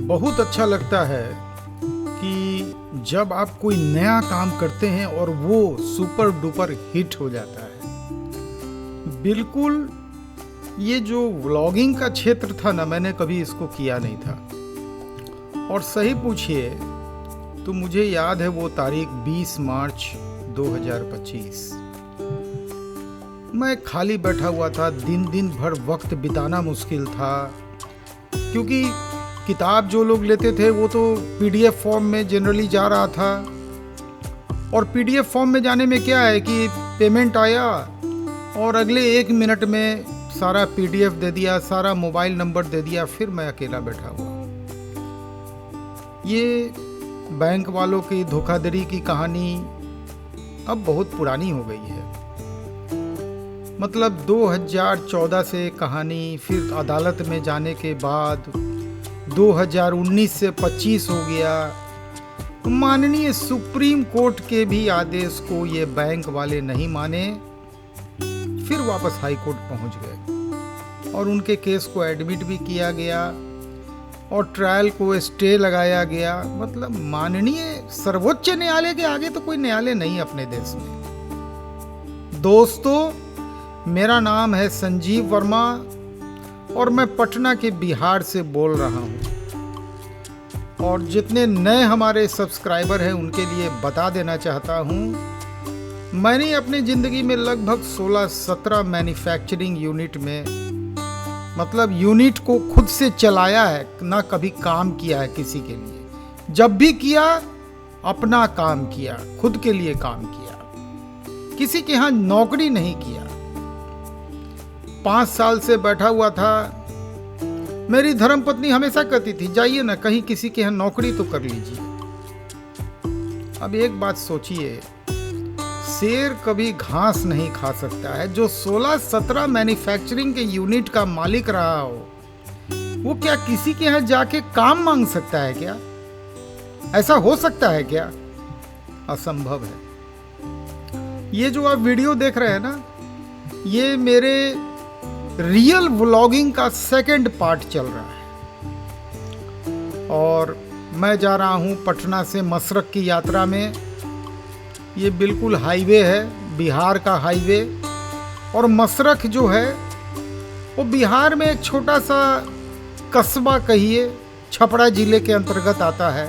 बहुत अच्छा लगता है कि जब आप कोई नया काम करते हैं और वो सुपर डुपर हिट हो जाता है। बिल्कुल ये जो व्लॉगिंग का क्षेत्र था ना, मैंने कभी इसको किया नहीं था। और सही पूछिए तो मुझे याद है वो तारीख 20 मार्च 2025। मैं खाली बैठा हुआ था, दिन भर वक्त बिताना मुश्किल था, क्योंकि किताब जो लोग लेते थे वो तो पीडीएफ फॉर्म में जनरली जा रहा था। और पीडीएफ फॉर्म में जाने में क्या है कि पेमेंट आया और अगले 1 मिनट में सारा पीडीएफ दे दिया, सारा मोबाइल नंबर दे दिया, फिर मैं अकेला बैठा हुआ। ये बैंक वालों की धोखाधड़ी की कहानी अब बहुत पुरानी हो गई है। मतलब 2014 से कहानी, फिर अदालत में जाने के बाद 2019 से 25 हो गया। माननीय सुप्रीम कोर्ट के भी आदेश को ये बैंक वाले नहीं माने, फिर वापस हाई कोर्ट पहुंच गए और उनके केस को एडमिट भी किया गया और ट्रायल को स्टे लगाया गया। मतलब माननीय सर्वोच्च न्यायालय के आगे तो कोई न्यायालय नहीं अपने देश में। दोस्तों, मेरा नाम है संजीव वर्मा और मैं पटना के बिहार से बोल रहा हूँ। और जितने नए हमारे सब्सक्राइबर हैं उनके लिए बता देना चाहता हूँ, मैंने अपनी ज़िंदगी में लगभग 16-17 मैन्युफैक्चरिंग यूनिट में, मतलब यूनिट को खुद से चलाया है, ना कभी काम किया है किसी के लिए। जब भी किया अपना काम किया, खुद के लिए काम किया, किसी के यहाँ नौकरी नहीं किया। 5 साल से बैठा हुआ था। मेरी धर्मपत्नी हमेशा कहती थी, जाइए ना कहीं किसी के यहाँ नौकरी तो कर लीजिए। अब एक बात सोचिए, शेर कभी घास नहीं खा सकता है। जो 16-17 मैन्युफैक्चरिंग के यूनिट का मालिक रहा हो, वो क्या किसी के यहाँ जाके काम मांग सकता है क्या? ऐसा हो सकता है क्या? असंभव है। ये जो आप वीडियो देख रहे हैं ना, ये मेरे रियल व्लॉगिंग का सेकंड पार्ट चल रहा है। और मैं जा रहा हूँ पटना से मसरख की यात्रा में। ये बिल्कुल हाईवे है, बिहार का हाईवे। और मसरख जो है वो बिहार में एक छोटा सा कस्बा कहिए, छपरा जिले के अंतर्गत आता है।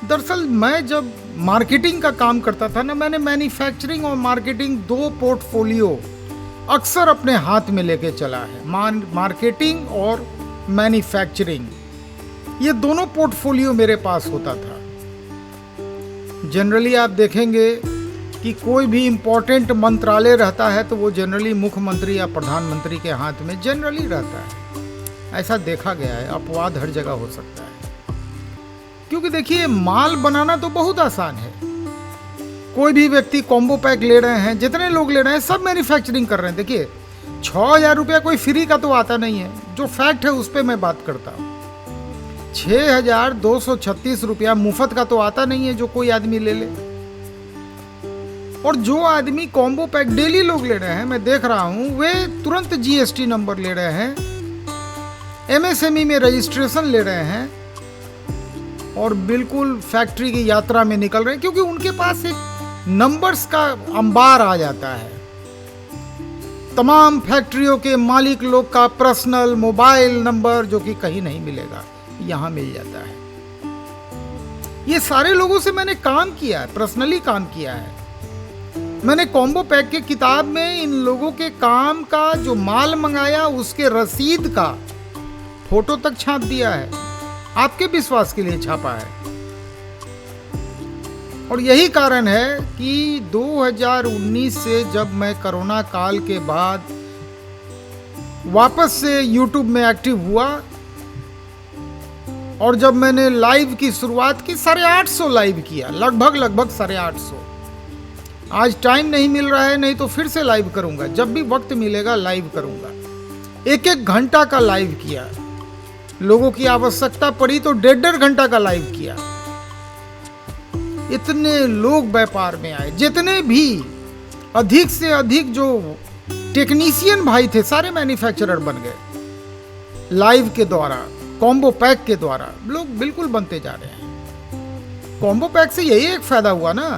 दरअसल मैं जब मार्केटिंग का काम करता था ना, मैंने मैन्युफैक्चरिंग और मार्केटिंग 2 पोर्टफोलियो अक्सर अपने हाथ में लेके चला है। मार्केटिंग और मैन्युफैक्चरिंग, ये दोनों पोर्टफोलियो मेरे पास होता था। जनरली आप देखेंगे कि कोई भी इम्पोर्टेंट मंत्रालय रहता है तो वो जनरली मुख्यमंत्री या प्रधानमंत्री के हाथ में जनरली रहता है। ऐसा देखा गया है, अपवाद हर जगह हो सकता है। क्योंकि देखिए, माल बनाना तो बहुत आसान है। कोई भी व्यक्ति कॉम्बो पैक ले रहे हैं, जितने लोग ले रहे हैं सब मैन्युफैक्चरिंग कर रहे हैं। देखिए, 6,000 रुपया कोई फ्री का तो आता नहीं है। जो फैक्ट है उस पर मैं बात करता हूँ। 6,236 रुपया मुफ्त का तो आता नहीं है जो कोई आदमी ले ले। और जो आदमी कॉम्बो पैक डेली लोग ले रहे हैं, मैं देख रहा हूँ, वे तुरंत जीएसटी नंबर ले रहे हैं, एमएसएमई में रजिस्ट्रेशन ले रहे हैं और बिल्कुल फैक्ट्री की यात्रा में निकल रहे हैं, क्योंकि उनके पास एक नंबर्स का अंबार आ जाता है। तमाम फैक्ट्रियों के मालिक लोग का पर्सनल मोबाइल नंबर, जो कि कहीं नहीं मिलेगा, यहाँ मिल जाता है। ये सारे लोगों से मैंने काम किया है, पर्सनली काम किया है। मैंने कॉम्बो पैक के किताब में इन लोगों के काम का, जो माल मंगाया उसके रसीद का फोटो तक छाप दिया है। आपके विश्वास के लिए छापा है। और यही कारण है कि 2019 से जब मैं कोरोना काल के बाद वापस से यूट्यूब में एक्टिव हुआ और जब मैंने लाइव की शुरुआत की, 850 लाइव किया, लगभग 850। आज टाइम नहीं मिल रहा है, नहीं तो फिर से लाइव करूंगा। जब भी वक्त मिलेगा लाइव करूंगा। 1-1 घंटा का लाइव किया। लोगों की आवश्यकता पड़ी तो 1.5 घंटा का लाइव किया। इतने लोग व्यापार में आए। जितने भी अधिक से अधिक जो टेक्नीशियन भाई थे, सारे मैन्युफैक्चरर बन गए लाइव के द्वारा। कॉम्बो पैक के द्वारा लोग बिल्कुल बनते जा रहे हैं। कॉम्बो पैक से यही एक फायदा हुआ ना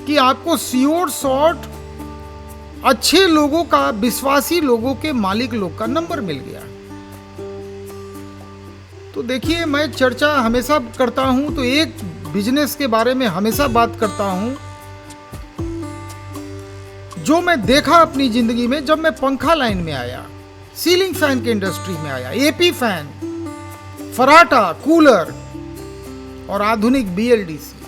कि आपको श्योर शॉर्ट अच्छे लोगों का, विश्वासी लोगों के, मालिक लोग का नंबर मिल गया। तो देखिए, मैं चर्चा हमेशा करता हूं तो एक बिजनेस के बारे में हमेशा बात करता हूं जो मैं देखा अपनी जिंदगी में। जब मैं पंखा लाइन में आया, सीलिंग फैन के इंडस्ट्री में आया, एपी फैन, फराटा, कूलर और आधुनिक बीएलडीसी,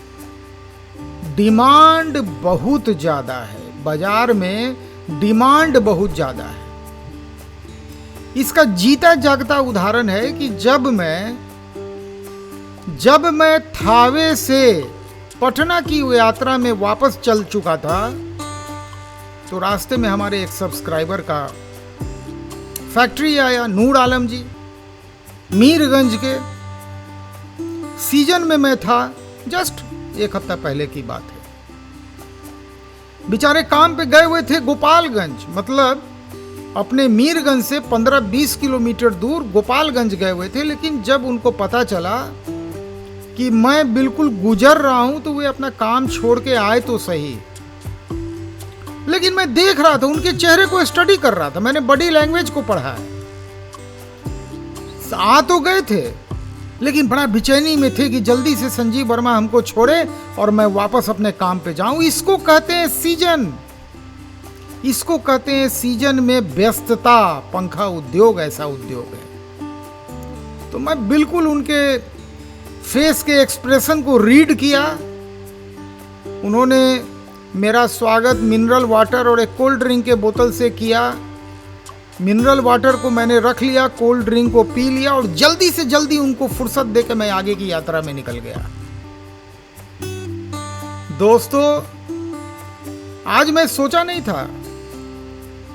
डिमांड बहुत ज्यादा है, बाजार में डिमांड बहुत ज्यादा है। इसका जीता जागता उदाहरण है कि जब मैं थावे से पटना की यात्रा में वापस चल चुका था तो रास्ते में हमारे एक सब्सक्राइबर का फैक्ट्री आया, नूर आलम जी, मीरगंज के। सीजन में मैं था, जस्ट एक हफ्ता पहले की बात है। बेचारे काम पे गए हुए थे गोपालगंज, मतलब अपने मीरगंज से 15-20 किलोमीटर दूर गोपालगंज गए हुए थे। लेकिन जब उनको पता चला कि मैं बिल्कुल गुजर रहा हूं तो वे अपना काम छोड़ के आए तो सही, लेकिन मैं देख रहा था, उनके चेहरे को स्टडी कर रहा था। मैंने बॉडी लैंग्वेज को पढ़ा है। आ तो गए थे लेकिन बड़ा बेचैनी में थे कि जल्दी से संजीव वर्मा हमको छोड़े और मैं वापस अपने काम पे जाऊं। इसको कहते हैं सीजन, इसको कहते हैं सीजन में व्यस्तता। पंखा उद्योग ऐसा उद्योग है। तो मैं बिल्कुल उनके फेस के एक्सप्रेशन को रीड किया। उन्होंने मेरा स्वागत मिनरल वाटर और एक कोल्ड ड्रिंक के बोतल से किया। मिनरल वाटर को मैंने रख लिया, कोल्ड ड्रिंक को पी लिया और जल्दी से जल्दी उनको फुर्सत देकर मैं आगे की यात्रा में निकल गया। दोस्तों, आज मैं सोचा नहीं था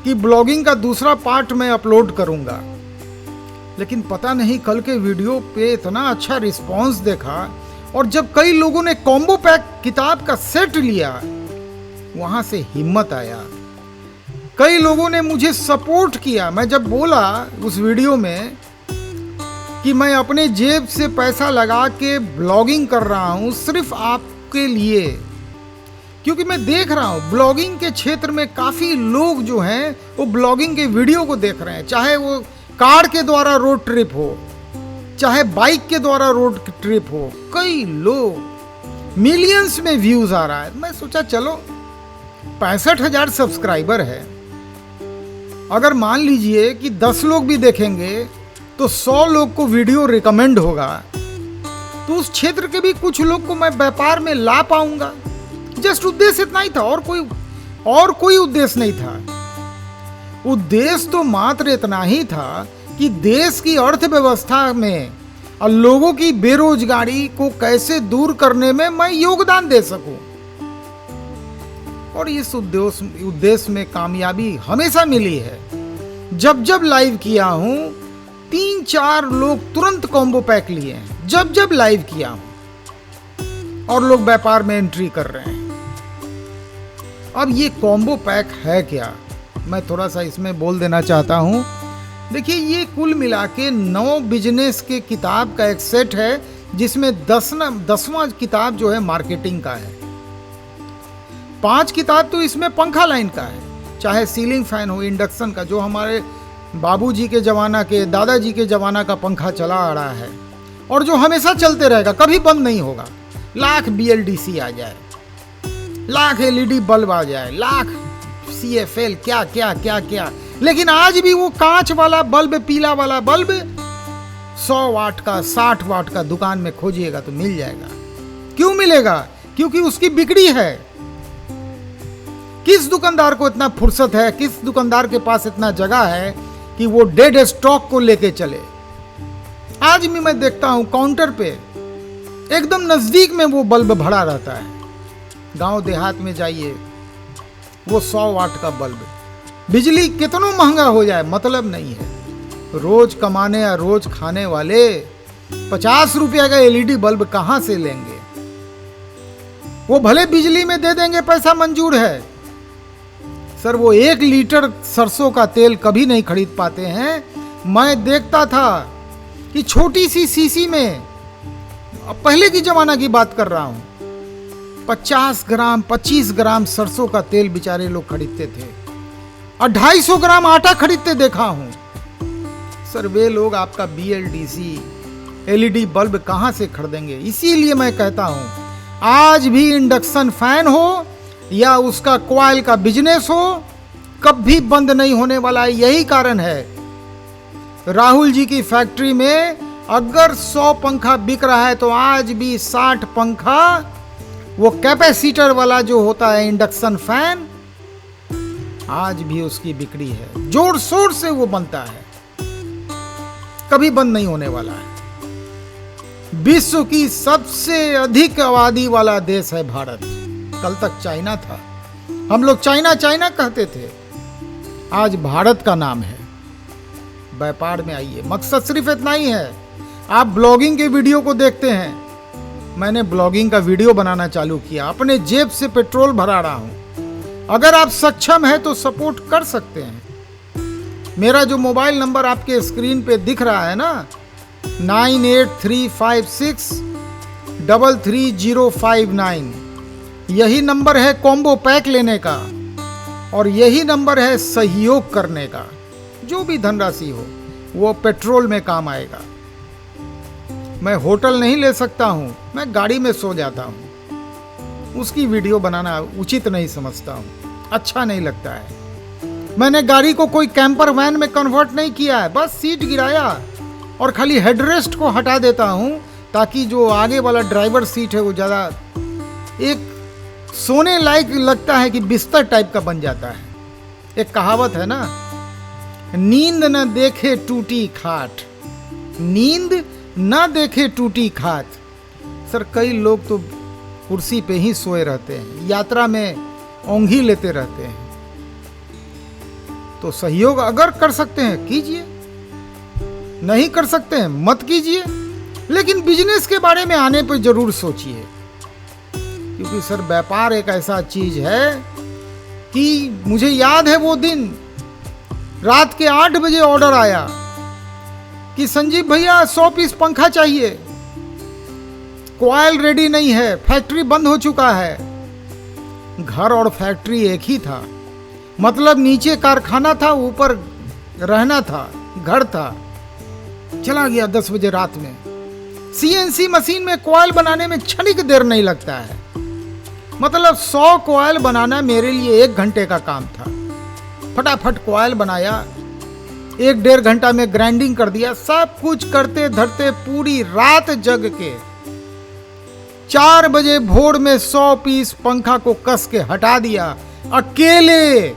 कि ब्लॉगिंग का दूसरा पार्ट मैं अपलोड करूंगा, लेकिन पता नहीं कल के वीडियो पे इतना अच्छा रिस्पांस देखा और जब कई लोगों ने कॉम्बो पैक किताब का सेट लिया, वहां से हिम्मत आया। कई लोगों ने मुझे सपोर्ट किया। मैं जब बोला उस वीडियो में कि मैं अपने जेब से पैसा लगा के ब्लॉगिंग कर रहा हूं सिर्फ आपके लिए, क्योंकि मैं देख रहा हूं ब्लॉगिंग के क्षेत्र में काफ़ी लोग जो हैं वो ब्लॉगिंग के वीडियो को देख रहे हैं, चाहे वो कार के द्वारा रोड ट्रिप हो, चाहे बाइक के द्वारा रोड ट्रिप हो। कई लोग, मिलियंस में व्यूज आ रहा है। मैं सोचा चलो 65,000 सब्सक्राइबर है, अगर मान लीजिए कि 10 लोग भी देखेंगे तो 100 लोग को वीडियो रिकमेंड होगा, तो उस क्षेत्र के भी कुछ लोग को मैं व्यापार में ला पाऊंगा। जस्ट उद्देश्य इतना ही था, और कोई उद्देश्य नहीं था। उद्देश्य तो मात्र इतना ही था कि देश की अर्थव्यवस्था में और लोगों की बेरोजगारी को कैसे दूर करने में मैं योगदान दे सकूं। और इस उद्देश्य में कामयाबी हमेशा मिली है। जब जब लाइव किया हूं 3-4 लोग तुरंत कॉम्बो पैक लिए हैं, जब जब लाइव किया हूं, और लोग व्यापार में एंट्री कर रहे हैं। अब ये कॉम्बो पैक है क्या, मैं थोड़ा सा इसमें बोल देना चाहता हूं। देखिए, ये कुल मिला के 9 बिजनेस के किताब का एक सेट है, जिसमें 10वां किताब जो है मार्केटिंग का है। 5 किताब तो इसमें पंखा लाइन का है, चाहे सीलिंग फैन हो, इंडक्शन का, जो हमारे बाबूजी के ज़माना के, दादाजी के ज़माना का पंखा चला आ रहा है और जो हमेशा चलते रहेगा, कभी बंद नहीं होगा। लाख बीएलडीसी आ जाए, लाख एलईडी बल्ब आ जाए, लाख सीएफएल, क्या क्या क्या क्या, लेकिन आज भी वो कांच वाला बल्ब, पीला वाला बल्ब 100 वाट का, 60 वाट का दुकान में खोजिएगा तो मिल जाएगा। क्यों मिलेगा? क्योंकि उसकी बिक्री है। किस दुकानदार को इतना फुर्सत है, किस दुकानदार के पास इतना जगह है कि वो डेड स्टॉक को लेके चले। आज भी मैं देखता हूं काउंटर पे एकदम नजदीक में वो बल्ब भरा रहता है। गांव देहात में जाइए, वो 100 वाट का बल्ब, बिजली कितना महंगा हो जाए मतलब नहीं है। रोज कमाने या रोज खाने वाले 50 रुपया का एलईडी बल्ब कहां से लेंगे? वो भले बिजली में दे देंगे, पैसा मंजूर है सर, वो 1 लीटर सरसों का तेल कभी नहीं खरीद पाते हैं। मैं देखता था कि छोटी सी सीसी में, अब पहले की जमाना की बात कर रहा हूं, 50 ग्राम 25 ग्राम सरसों का तेल बेचारे लोग खरीदते थे और 250 ग्राम आटा खरीदते देखा हूं। सर वे लोग आपका BLDC LED बल्ब कहां से खरीदेंगे? इसीलिए मैं कहता हूं आज भी इंडक्शन फैन हो या उसका कॉइल का बिजनेस हो, कभी बंद नहीं होने वाला है। यही कारण है राहुल जी की फैक्ट्री में अगर 100 पंखा बिक रहा है तो आज भी 60 पंखा वो कैपेसिटर वाला जो होता है इंडक्शन फैन, आज भी उसकी बिक्री है, जोर शोर से वो बनता है, कभी बंद नहीं होने वाला है। विश्व की सबसे अधिक आबादी वाला देश है भारत। कल तक चाइना था, हम लोग चाइना चाइना कहते थे, आज भारत का नाम है। व्यापार में आइए, मकसद सिर्फ इतना ही है। आप ब्लॉगिंग के वीडियो को देखते हैं, मैंने ब्लॉगिंग का वीडियो बनाना चालू किया, अपने जेब से पेट्रोल भरा रहा हूं। अगर आप सक्षम हैं तो सपोर्ट कर सकते हैं। मेरा जो मोबाइल नंबर आपके स्क्रीन पे दिख रहा है ना, 9835633059, यही नंबर है कॉम्बो पैक लेने का और यही नंबर है सहयोग करने का। जो भी धनराशि हो वो पेट्रोल में काम आएगा। मैं होटल नहीं ले सकता हूं, मैं गाड़ी में सो जाता हूं, उसकी वीडियो बनाना उचित नहीं समझता हूं, अच्छा नहीं लगता है। मैंने गाड़ी को कोई कैंपर वैन में कन्वर्ट नहीं किया है, बस सीट गिराया और खाली हेडरेस्ट को हटा देता हूं ताकि जो आगे वाला ड्राइवर सीट है वो ज़्यादा एक सोने लायक लगता है कि बिस्तर टाइप का बन जाता है। एक कहावत है ना, नींद न देखे टूटी खाट, नींद न देखे टूटी खाट। सर कई लोग तो कुर्सी पे ही सोए रहते हैं, यात्रा में ओंघी लेते रहते हैं। तो सहयोग अगर कर सकते हैं कीजिए, नहीं कर सकते हैं मत कीजिए, लेकिन बिजनेस के बारे में आने पर जरूर सोचिए। क्योंकि सर व्यापार एक ऐसा चीज है कि मुझे याद है वो दिन रात के 8 बजे ऑर्डर आया कि संजीव भैया 100 पीस पंखा चाहिए, कॉइल रेडी नहीं है, फैक्ट्री बंद हो चुका है। घर और फैक्ट्री एक ही था, मतलब नीचे कारखाना था, ऊपर रहना था, घर था। चला गया 10 बजे रात में। CNC मशीन में कॉइल बनाने में क्षणिक देर नहीं लगता है, मतलब 100 कॉइल बनाना मेरे लिए 1 घंटे का काम था। फटाफट कॉइल बनाया, 1-1.5 घंटा में ग्राइंडिंग कर दिया। सब कुछ करते धरते पूरी रात जग के 4 बजे भोर में 100 पीस पंखा को कस के हटा दिया अकेले।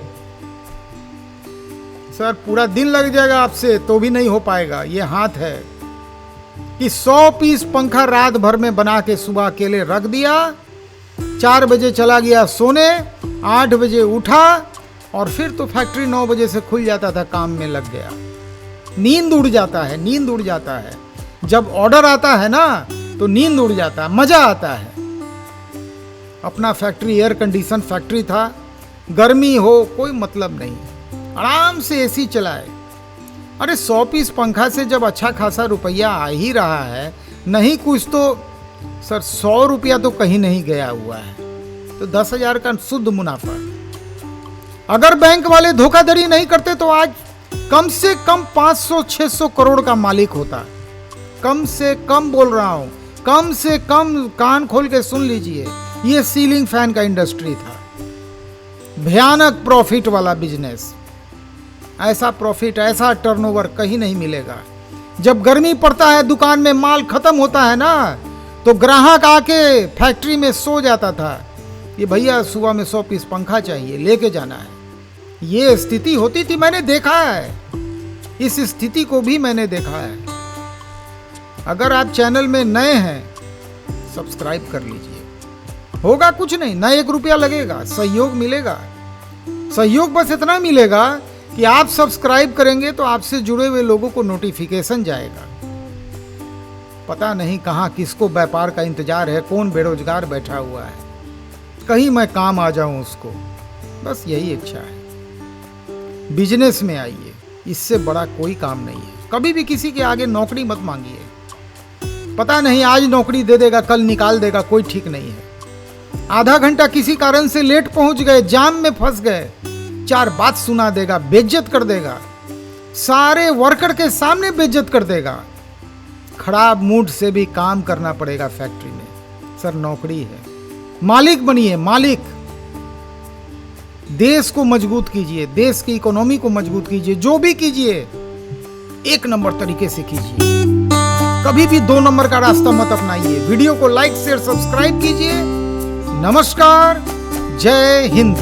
सर पूरा दिन लग जाएगा आपसे तो भी नहीं हो पाएगा। ये हाथ है कि 100 पीस पंखा रात भर में बना के सुबह अकेले रख दिया। 4 बजे चला गया सोने, 8 बजे उठा और फिर तो फैक्ट्री 9 बजे से खुल जाता था, काम में लग गया। नींद उड़ जाता है, नींद उड़ जाता है। जब ऑर्डर आता है ना तो नींद उड़ जाता है, मजा आता है। अपना फैक्ट्री एयर कंडीशन फैक्ट्री था, गर्मी हो कोई मतलब नहीं, आराम से AC चलाए। अरे 100 पीस पंखा से जब अच्छा खासा रुपया आ ही रहा है, नहीं कुछ तो सर 100 रुपया तो कहीं नहीं गया हुआ है, तो 10,000 का शुद्ध मुनाफा। अगर बैंक वाले धोखाधड़ी नहीं करते तो आज कम से कम 500-600 करोड़ का मालिक होता। कम से कम बोल रहा हूं, कम से कम कान खोल के सुन लीजिए। ये सीलिंग फैन का इंडस्ट्री था, भयानक प्रॉफिट वाला बिजनेस। ऐसा प्रॉफिट, ऐसा टर्नओवर कहीं नहीं मिलेगा। जब गर्मी पड़ता है, दुकान में माल खत्म होता है ना, तो ग्राहक आके फैक्ट्री में सो जाता था कि भैया सुबह में 100 पीस पंखा चाहिए, लेके जाना है। ये स्थिति होती थी, मैंने देखा है, इस स्थिति को भी मैंने देखा है। अगर आप चैनल में नए हैं सब्सक्राइब कर लीजिए, होगा कुछ नहीं, ना 1 रुपया लगेगा, सहयोग मिलेगा। सहयोग बस इतना मिलेगा कि आप सब्सक्राइब करेंगे तो आपसे जुड़े हुए लोगों को नोटिफिकेशन जाएगा। पता नहीं कहाँ किसको व्यापार का इंतजार है, कौन बेरोजगार बैठा हुआ है, कहीं मैं काम आ जाऊं उसको, बस यही इच्छा है। बिजनेस में आइए, इससे बड़ा कोई काम नहीं है। कभी भी किसी के आगे नौकरी मत मांगिए। पता नहीं आज नौकरी दे देगा, कल निकाल देगा, कोई ठीक नहीं है। आधा घंटा किसी कारण से लेट पहुंच गए, जाम में फंस गए, 4 बात सुना देगा, बेइज्जत कर देगा, सारे वर्कर के सामने बेइज्जत कर देगा। खराब मूड से भी काम करना पड़ेगा फैक्ट्री में। सर नौकरी है, मालिक बनिए, मालिक। देश को मजबूत कीजिए, देश की इकोनॉमी को मजबूत कीजिए, जो भी कीजिए 1 नंबर तरीके से कीजिए। कभी भी 2 नंबर का रास्ता मत अपनाइए। वीडियो को लाइक शेयर सब्सक्राइब कीजिए। नमस्कार, जय हिंद।